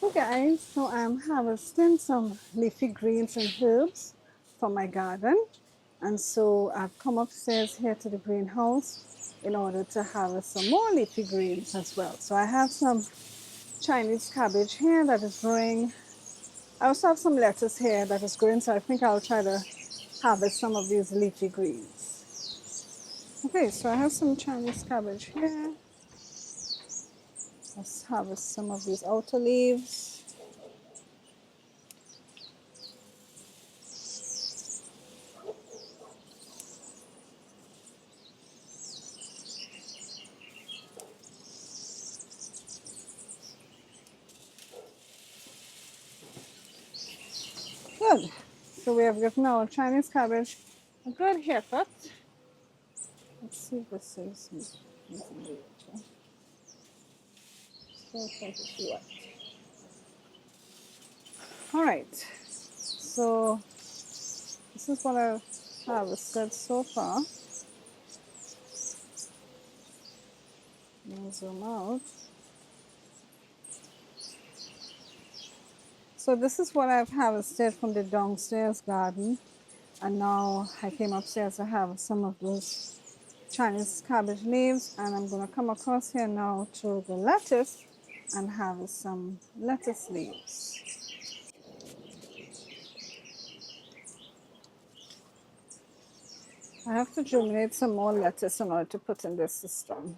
Okay guys, so I'm harvesting some leafy greens and herbs from my garden, and so I've come upstairs here to the greenhouse in order to harvest some more leafy greens as well. So I have some Chinese cabbage here that is growing. I also have some lettuce here that is growing, so I think I'll try to harvest some of these leafy greens. Okay, so I have some Chinese cabbage here. Let's harvest some of these outer leaves. Good. So we have given our Chinese cabbage a good haircut. Let's see if this is all right. So this is what I've harvested so far. Let me zoom out. So this is what I've harvested from the downstairs garden, and now I came upstairs to have some of those Chinese cabbage leaves, and I'm going to come across here now to the lettuce and harvest some lettuce leaves. I have to germinate some more lettuce in order to put in this system.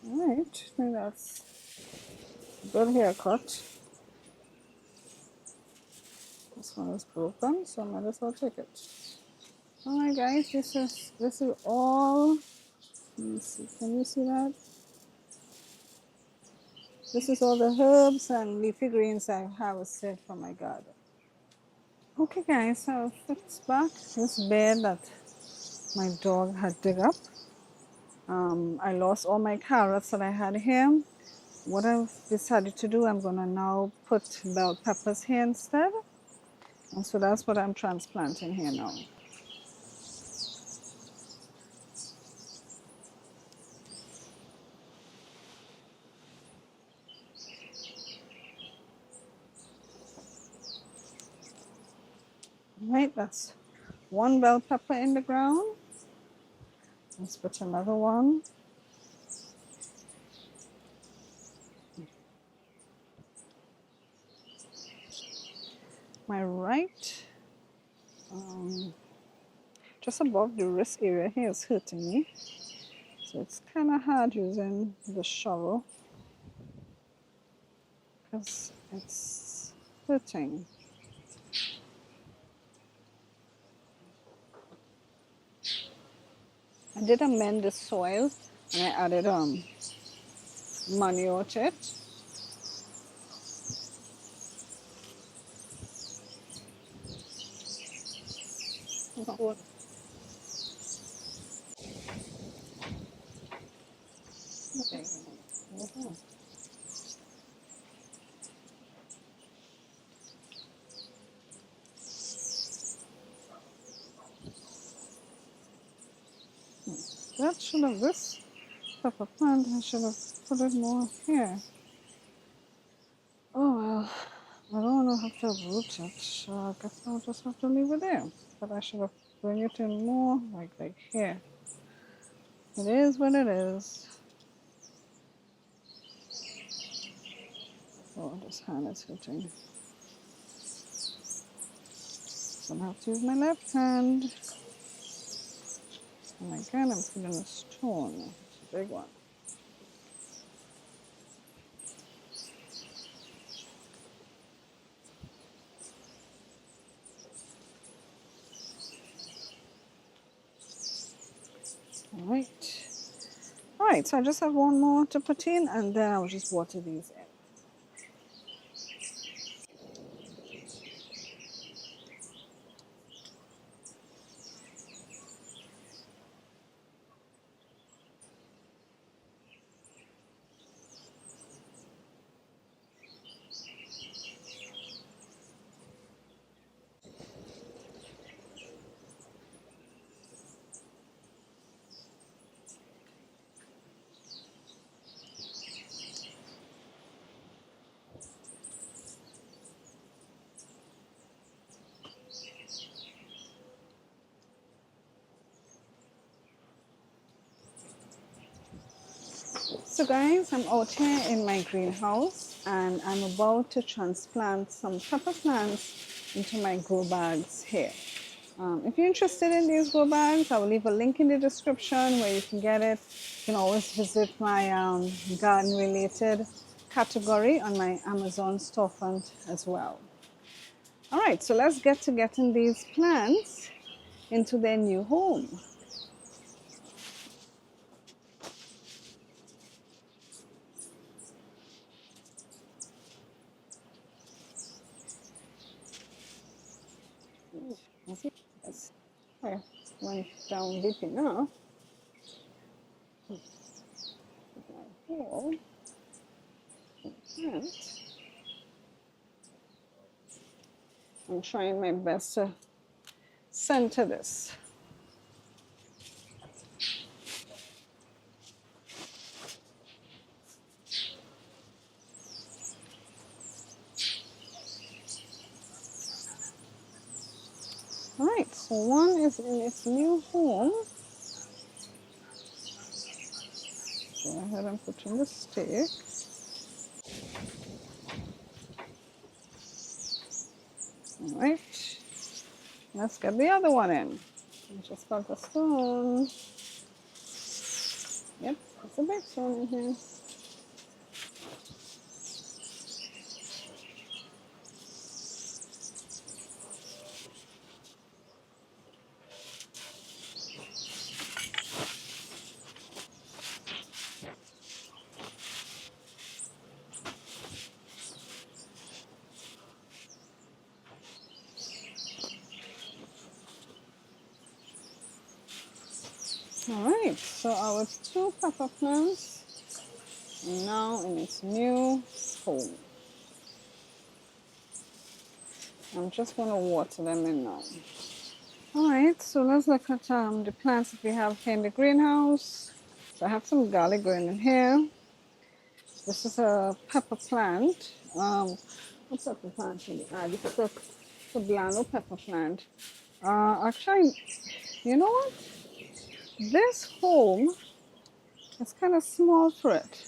All right, I think that's a good haircut. This one is broken, so I might as well take it. All right, guys, this is all. Let me see. Can you see that? This is all the herbs and leafy greens I harvested from my garden. Okay, guys, so I'll fix back this bed that my dog had dug up. I lost all my carrots that I had here. What I've decided to do, I'm gonna now put bell peppers here instead. And so that's what I'm transplanting here now. Right, that's one bell pepper in the ground. Let's put another one. My right, just above the wrist area here is hurting me. So it's kind of hard using the shovel because it's hurting. I did amend the soil and I added manure to it. Okay. That should have, this pepper plant, I should have put it more here. Oh well, I don't want to have to uproot it, so I guess I'll just have to leave it there. But I should have bring it in more, like here. It is what it is. Oh, this hand is hurting. So I have to use my left hand. And again, I'm feeling a stone. It's a big one. All right, so I just have one more to put in, and then I'll just water these in. So guys, I'm out here in my greenhouse and I'm about to transplant some pepper plants into my grow bags here. If you're interested in these grow bags, I will leave a link in the description where you can get it. You can always visit my garden related category on my Amazon storefront as well. All right, so let's get to getting these plants into their new home. Yes. Okay, went down deep enough. Here. I'm trying my best to center this. All right, so one is in its new home. Go ahead and put in the stick. All right, let's get the other one in. I just got the spoon. Yep, it's a big spoon in here. All right, so our two pepper plants are now in its new home. I'm just going to water them in now. All right, so let's look at the plants that we have here in the greenhouse. So I have some garlic growing in here. This is a pepper plant. What pepper plant? This is a poblano pepper plant. Actually, you know what? This home is kind of small for it.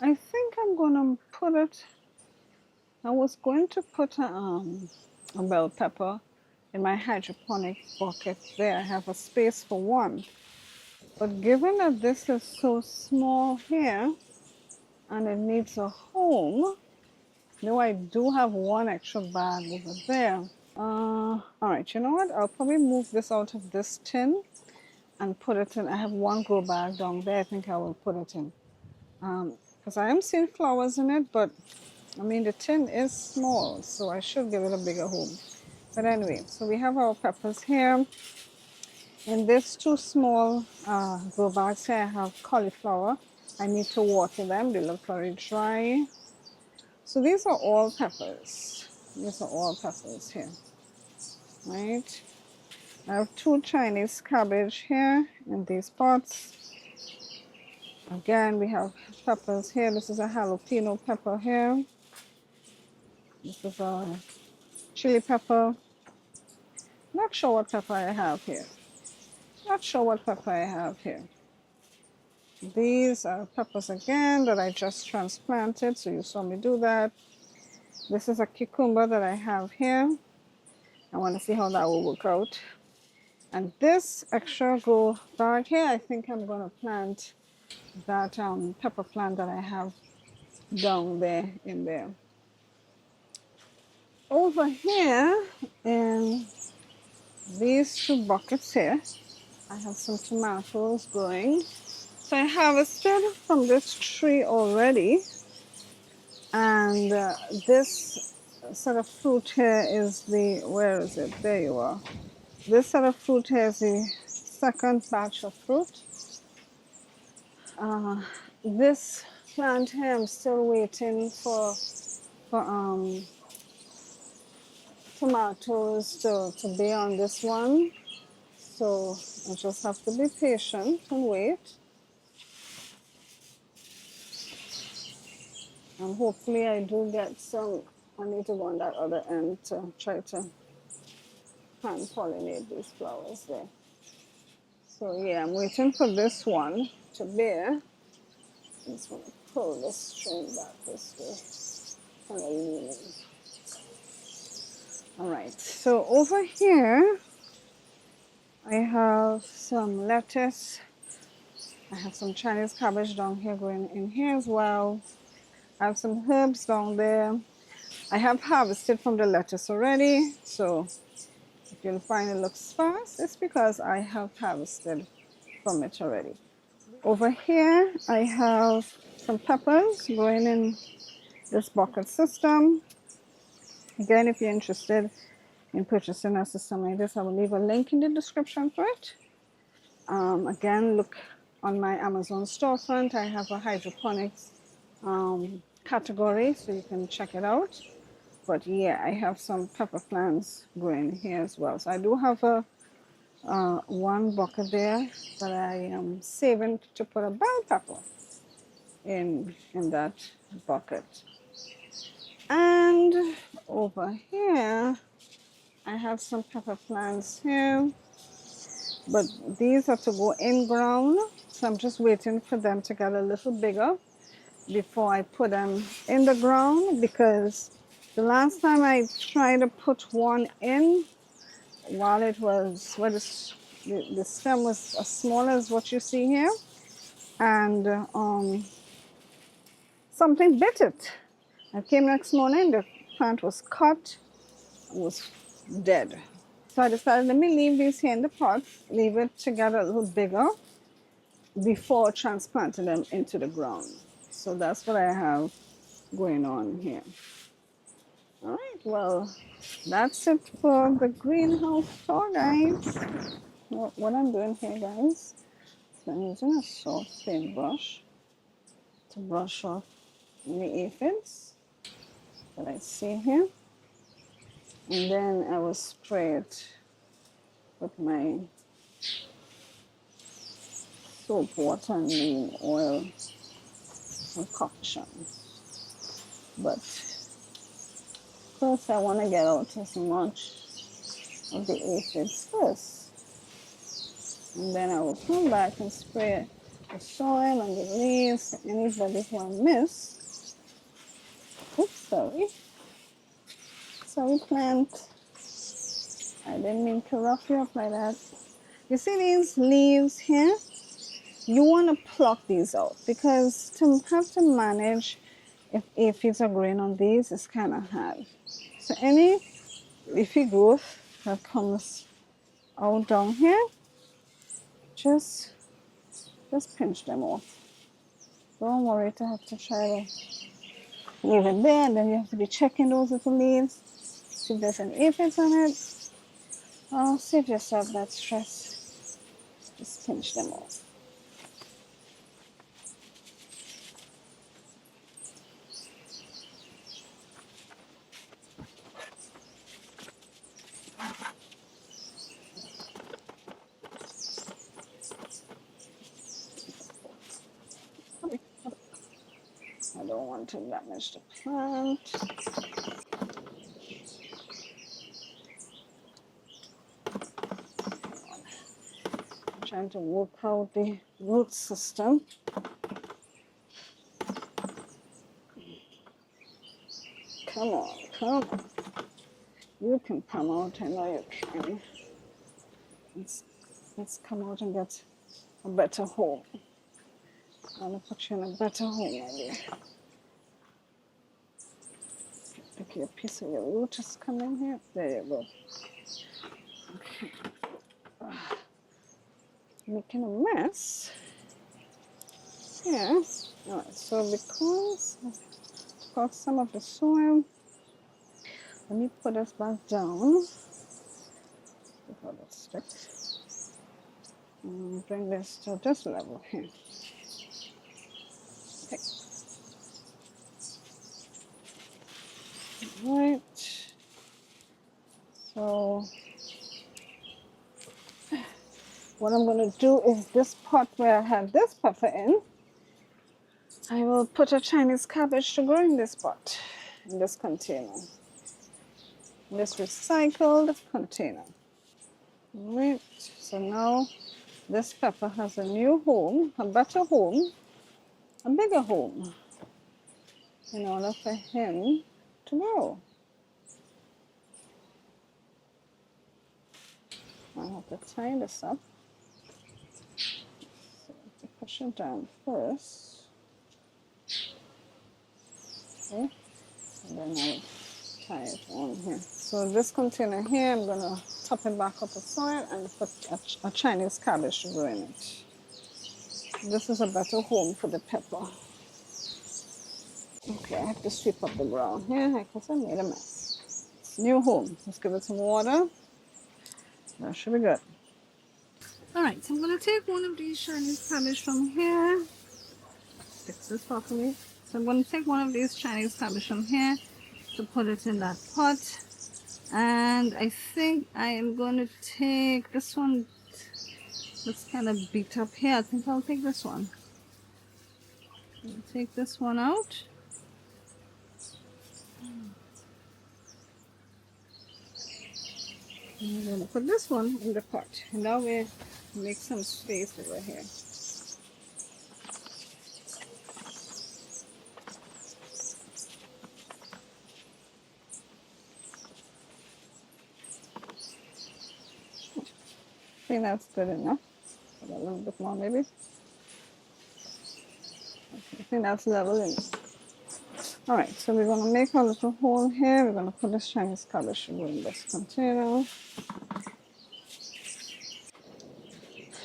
I think I'm gonna put it. I was going to put a bell pepper in my hydroponic bucket there. I have a space for one. But given that this is so small here and it needs a home, though I do have one extra bag over there. All right, you know what? I'll probably move this out of this tin and put it in. I have one grow bag down there. I think I will put it in. Because I am seeing flowers in it, but I mean, the tin is small, so I should give it a bigger home. But anyway, so we have our peppers here. In this two small grow bags here, I have cauliflower. I need to water them. They look very dry. So these are all peppers. These are all peppers here, right? I have two Chinese cabbage here in these pots. Again, we have peppers here. This is a jalapeno pepper here. This is a chili pepper. Not sure what pepper I have here. Not sure what pepper I have here. These are peppers again that I just transplanted, so you saw me do that. This is a cucumber that I have here. I want to see how that will work out. And this extra grow bag here, I think I'm going to plant that pepper plant that I have down there in there. Over here in these two buckets here, I have some tomatoes growing. So I harvested from this tree already, and this set of fruit here is the, where is it? There you are. This set of fruit here is the second batch of fruit. This plant here, I'm still waiting for tomatoes to be on this one. So I just have to be patient and wait. And hopefully I do get some. I need to go on that other end to try to hand pollinate these flowers there. So yeah, I'm waiting for this one to bear. just want to pull this string back this way. And lean in. All right, so over here, I have some lettuce. I have some Chinese cabbage down here going in here as well. I have some herbs down there. I have harvested from the lettuce already, so if you'll find it looks sparse, it's because I have harvested from it already. Over here, I have some peppers going in this bucket system. Again, if you're interested in purchasing a system like this, I will leave a link in the description for it. Again, look on my Amazon storefront. I have a hydroponics category, so you can check it out. But yeah, I have some pepper plants growing here as well. So I do have a one bucket there that I am saving to put a bell pepper in that bucket. And over here, I have some pepper plants here, but these are to go in ground. So I'm just waiting for them to get a little bigger before I put them in the ground, because the last time I tried to put one in, while it was, the stem was as small as what you see here, and something bit it. I came next morning, the plant was cut, was dead. So I decided, let me leave these here in the pot, leave it to get a little bigger before transplanting them into the ground. So that's what I have going on here. All right, well, that's it for the greenhouse tour, guys. What I'm doing here, guys, so I'm using a soft paintbrush to brush off any aphids that I see here. And then I will spray it with my soap water and neem oil concoction. But first I want to get out as much of the aphids first. And then I will come back and spray the soil and the leaves, anybody who I miss. Oops, sorry plant. I didn't mean to rough you up like that. You see these leaves here? You want to pluck these out, because to have to manage if aphids are growing on these is kind of hard. So any leafy growth that comes out down here, just pinch them off. Don't worry to have to try to leave it there, and then you have to be checking those little leaves, see if there's any aphids on it. Save yourself that stress. Just pinch them off. I don't want to damage the plant. I'm trying to work out the root system. Come on. You can come out, I know you can. Let's come out and get a better home. I'm going to put you in a better home, my dear. Okay, a piece of your root is coming here. There you go. Okay. Making a mess. Yeah. All right, so because I've got some of the soil, let me put this back down before that sticks. And bring this to this level here. Okay. Right. So what I'm going to do is this pot where I have this pepper in, I will put a Chinese cabbage to grow in this pot, in this container, in this recycled container. Right. So now this pepper has a new home, a better home, a bigger home in order for him to grow. I have to tie this up. So to push it down first. Okay. And then I'll tie it on here. So this container here, I'm going to top it back up with soil and put a Chinese cabbage to grow in it. This is a better home for the pepper. Okay, I have to sweep up the ground here because I made a mess. It's a new home. Let's give it some water. That should be good. All right, so I'm going to take one of these Chinese cabbage from here. Fix this properly. So I'm going to take one of these Chinese cabbage from here to put it in that pot. And I think I am going to take this one that's kind of beat up here. I think I'll take this one. I'll take this one out. I'm going to put this one in the pot. And that way make some space over here. I think that's good enough. A little bit more maybe. I think that's level enough. Alright, so we're going to make a little hole here. We're going to put this Chinese cabbage in this container.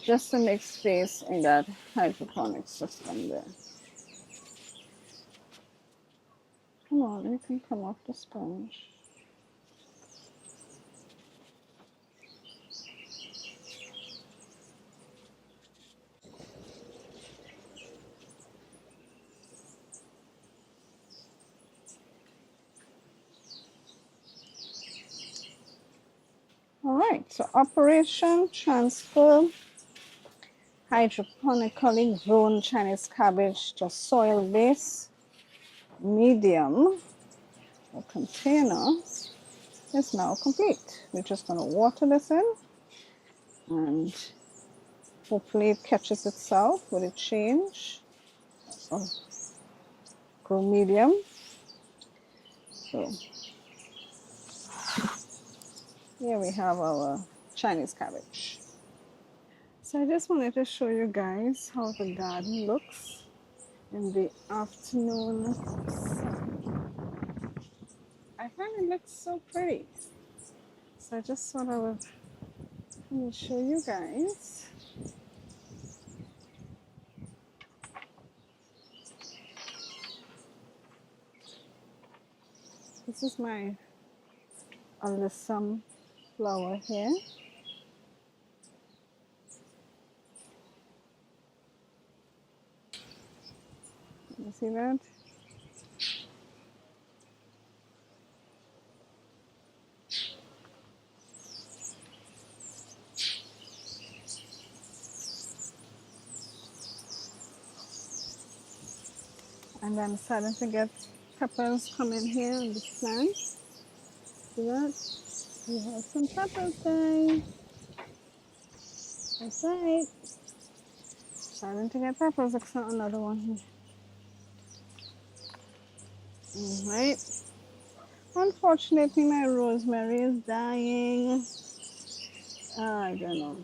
Just to make space in that hydroponic system there. Come on, you can come off the sponge. Alright, so operation transfer hydroponically grown Chinese cabbage to soil base medium or container is now complete. We're just going to water this in and hopefully it catches itself with a change. So grow medium. So here we have our Chinese cabbage. So I just wanted to show you guys how the garden looks in the afternoon sun. I find it looks so pretty. So I just thought I would show you guys. This is my alyssum flower here. You see that? And I'm starting to get peppers coming here on this plant. See that? We have some peppers, guys. That's right. Starting to get peppers. That's not another one here. Alright. Unfortunately, my rosemary is dying. I don't know.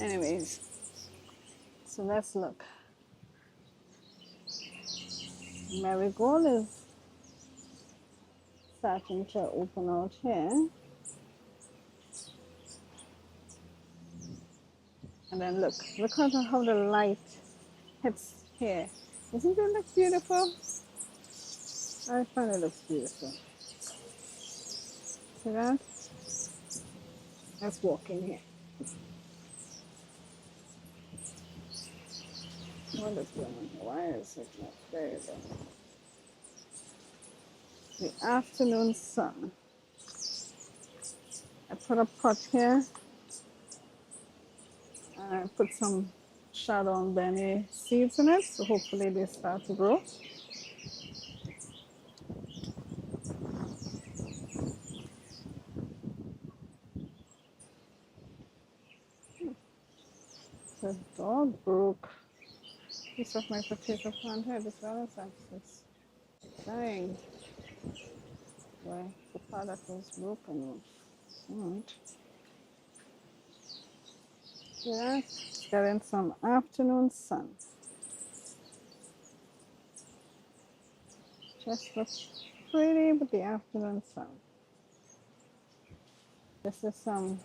Anyways, so let's look. Marigold is starting to open out here. And then look at how the light hits here. Doesn't it look beautiful? I find it looks beautiful. See that? Let's walk in here. What is going on? Why is it not there? The afternoon sun. I put a pot here. And I put some shadow and Benny seeds in it, so hopefully they start to grow. The dog broke piece of my potato plant here. This other side is dying. Where the part that was broken off. Right. Yeah, it's getting some afternoon sun. Just looks pretty with the afternoon sun. This is some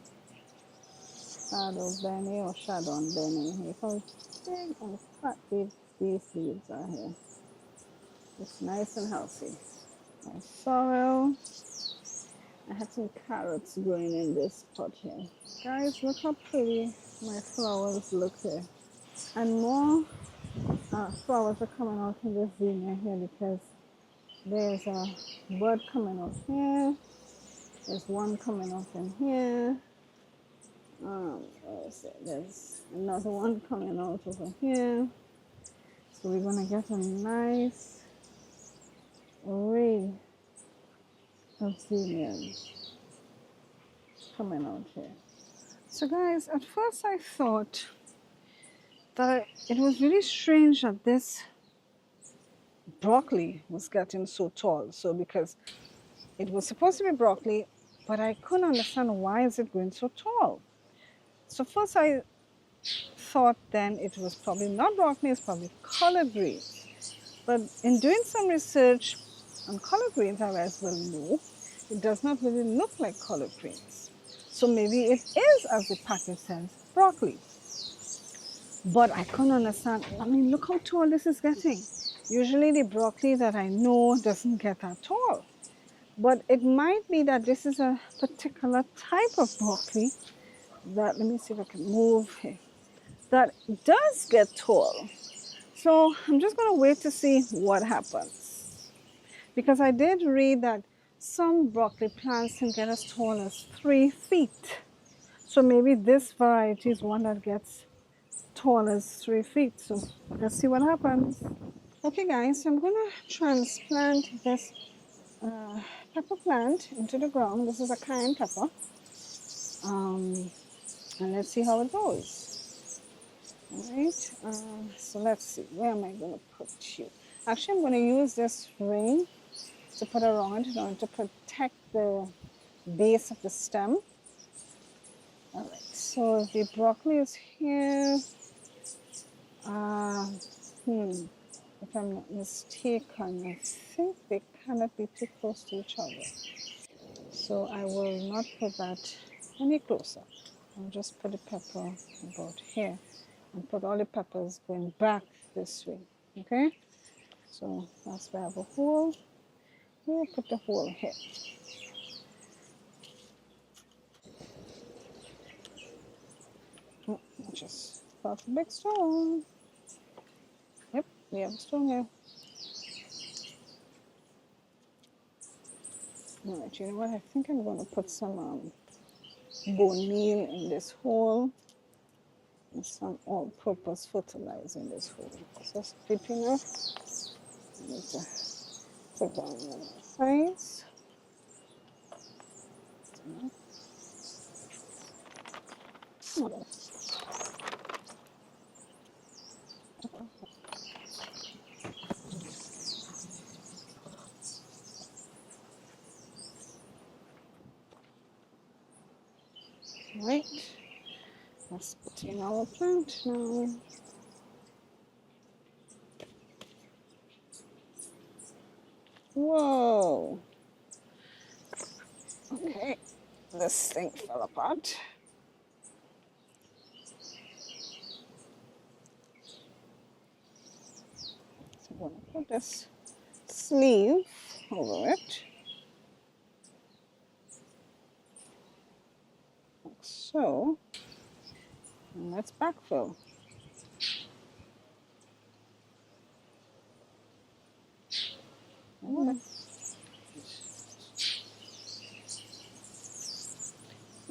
shadow benny or shadow on benny. Look how big and fat these leaves are here. It's nice and healthy. My sorrel. I have some carrots growing in this pot here. Guys, look how pretty my flowers look here. And more flowers are coming out in this zinnia here because there's a bud coming out here. There's one coming out in here. Where is it? There's another one coming out over here. So we're gonna get a nice array of zinnias coming out here. So guys, at first I thought that it was really strange that this broccoli was getting so tall. So because it was supposed to be broccoli, but I couldn't understand why is it going so tall. So first I thought then it was probably not broccoli, it's probably collard greens. But in doing some research on collard greens, I realized, well, no, it does not really look like collard greens. So maybe it is, as the package says, broccoli. But I couldn't understand. I mean, look how tall this is getting. Usually the broccoli that I know doesn't get that tall. But it might be that this is a particular type of broccoli that, let me see if I can move here, that does get tall. So I'm just going to wait to see what happens. Because I did read that some broccoli plants can get as tall as 3 feet. So maybe this variety is one that gets tall as 3 feet. So let's see what happens. Okay guys, so I'm going to transplant this pepper plant into the ground. This is a cayenne pepper. And let's see how it goes. All right, so let's see, where am I going to put you? Actually, I'm going to use this ring to put around in order to protect the base of the stem. All right, so the broccoli is here. If I'm not mistaken, I think they cannot be too close to each other. So I will not put that any closer. I'll just put the pepper about here and put all the peppers going back this way. Okay? So that's where I have a hole. We'll put the hole here. Just put a big stone. Yep, we have a stone here. Alright, you know what? I think I'm going to put some bone meal in this hole and some all-purpose fertilizer in this hole. It's just deep enough. I need to put down on the sides. Right, let's put in our plant now. Whoa. Okay, this thing fell apart. So I'm going to put this sleeve over it. Like so. And let's backfill. All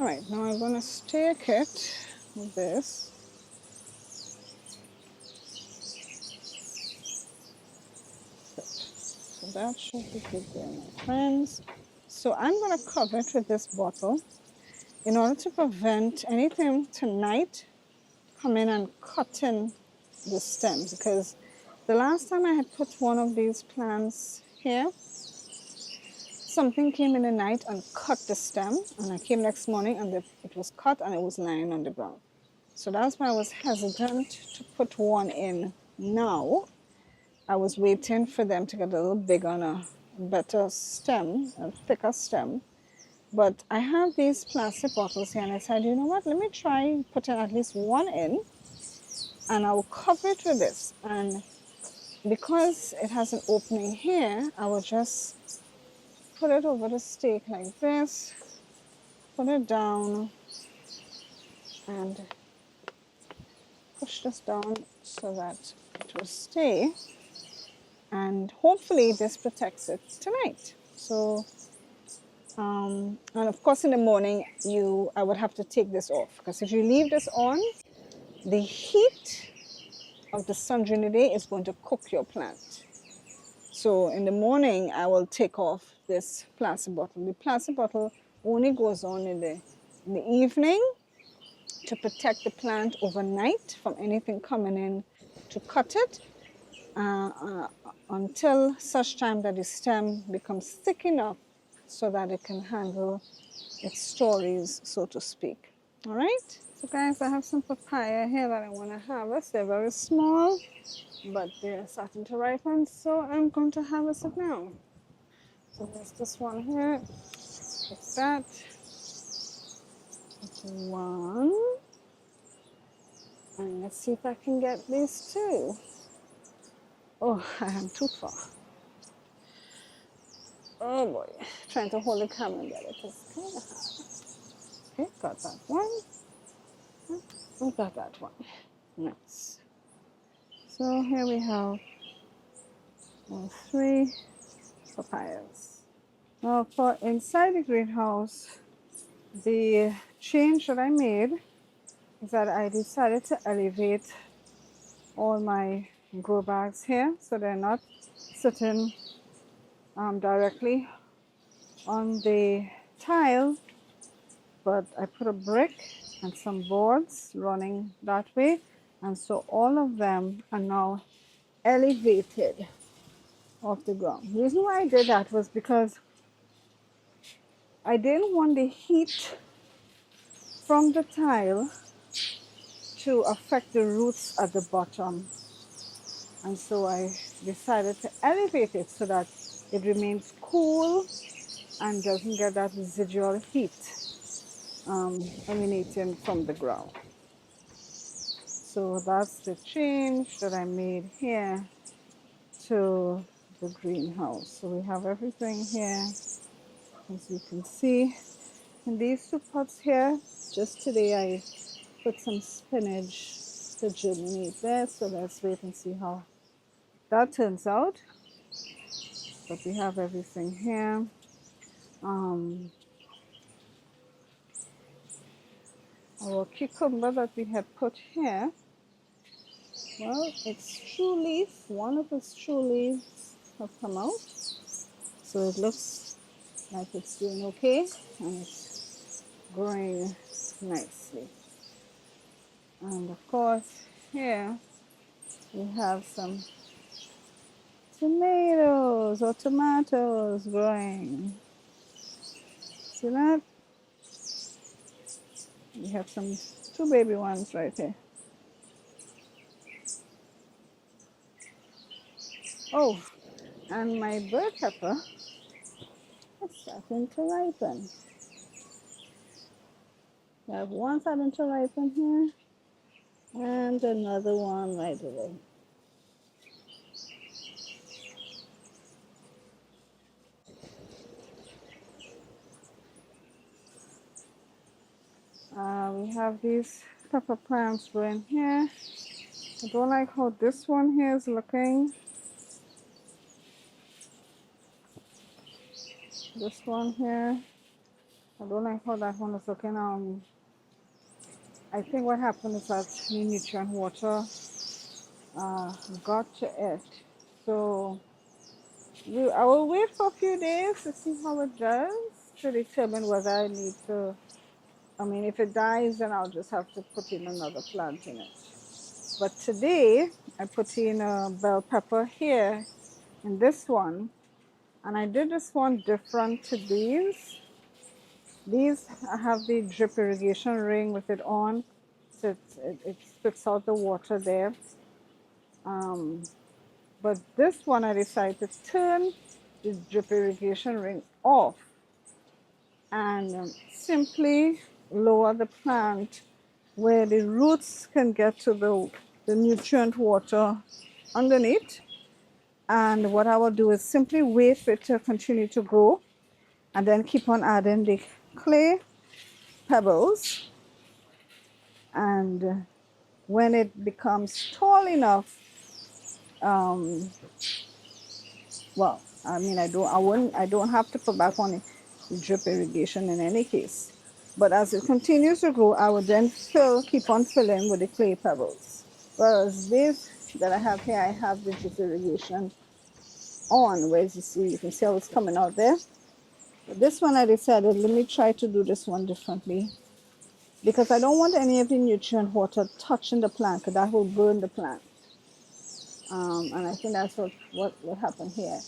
right, now I'm going to stake it with this. So that should be good there, my friends. So I'm going to cover it with this bottle in order to prevent anything tonight come in and cut in the stems, because the last time I had put one of these plants here, something came in the night and cut the stem, and I came next morning and it was cut and it was lying on the ground. So that's why I was hesitant to put one in now. I was waiting for them to get a little bigger and a better stem, a thicker stem. But I have these plastic bottles here and I said, you know what, let me try putting at least one in and I'll cover it with this. And because it has an opening here, I will just put it over the stake like this, put it down and push this down so that it will stay. And hopefully this protects it tonight. So, and of course in the morning, I would have to take this off, because if you leave this on, the heat of the sun during the day is going to cook your plant. So in the morning, I will take off this plastic bottle. The plastic bottle only goes on in the evening to protect the plant overnight from anything coming in to cut it, until such time that the stem becomes thick enough so that it can handle its stories, so to speak. All right? So guys, I have some papaya here that I want to harvest. They're very small, but they're starting to ripen, so I'm going to harvest it now. So there's this one here. It's that. That's one. And let's see if I can get these two. Oh, I am too far. Oh boy, trying to hold the camera and get it is kind of hard. Okay, got that one. We got that one. Nice. So here we have 3 papayas. Now for inside the greenhouse, the change that I made is that I decided to elevate all my grow bags here so they're not sitting directly on the tile, but I put a brick and some boards running that way, and so all of them are now elevated off the ground. The reason why I did that was because I didn't want the heat from the tile to affect the roots at the bottom, and so I decided to elevate it so that it remains cool and doesn't get that residual heat emanating from the ground. So that's the change that I made here to the greenhouse. So we have everything here, as you can see. In these 2 pots here, just today I put some spinach to germinate there. So let's wait and see how that turns out. But we have everything here. Our cucumber that we had put here, well, it's true leaf. One of its true leaves have come out. So it looks like it's doing okay and it's growing nicely. And of course, here we have some tomatoes or tomatoes growing. See that? We have some 2 baby ones right here. Oh, and my bird pepper is starting to ripen. We have one starting to ripen here and another one right away. We have these pepper plants growing here. I don't like how this one here is looking. This one here, I don't like how that one is looking. I think what happened is that the nutrient water got to it. So I will wait for a few days to see how it does to determine whether I need to, if it dies, then I'll just have to put in another plant in it. But today I put in a bell pepper here in this one, and I did this one different to these. These, I have the drip irrigation ring with it on, so it spits out the water there. But this one I decided to turn the drip irrigation ring off and simply lower the plant where the roots can get to the nutrient water underneath. And what I will do is simply wait for it to continue to grow and then keep on adding the clay pebbles. And when it becomes tall enough, well, I mean, I don't have to put back on the drip irrigation in any case. But as it continues to grow, I would then keep on filling with the clay pebbles. Whereas this that I have here, I have the drip irrigation on, where you can see how it's coming out there. But this one I decided, let me try to do this one differently, because I don't want any of the nutrient water touching the plant, because that will burn the plant. And I think that's what happened here.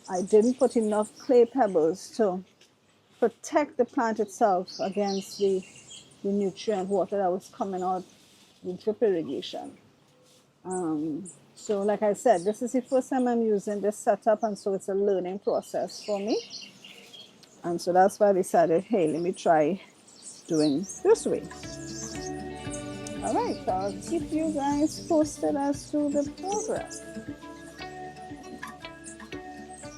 I didn't put enough clay pebbles to protect the plant itself against the nutrient water that was coming out with drip irrigation. So like I said, this is the first time I'm using this setup, and so it's a learning process for me. And so that's why I decided, hey, let me try doing this way. All right, so I'll keep you guys posted as to the progress.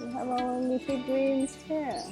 We have our leafy greens here.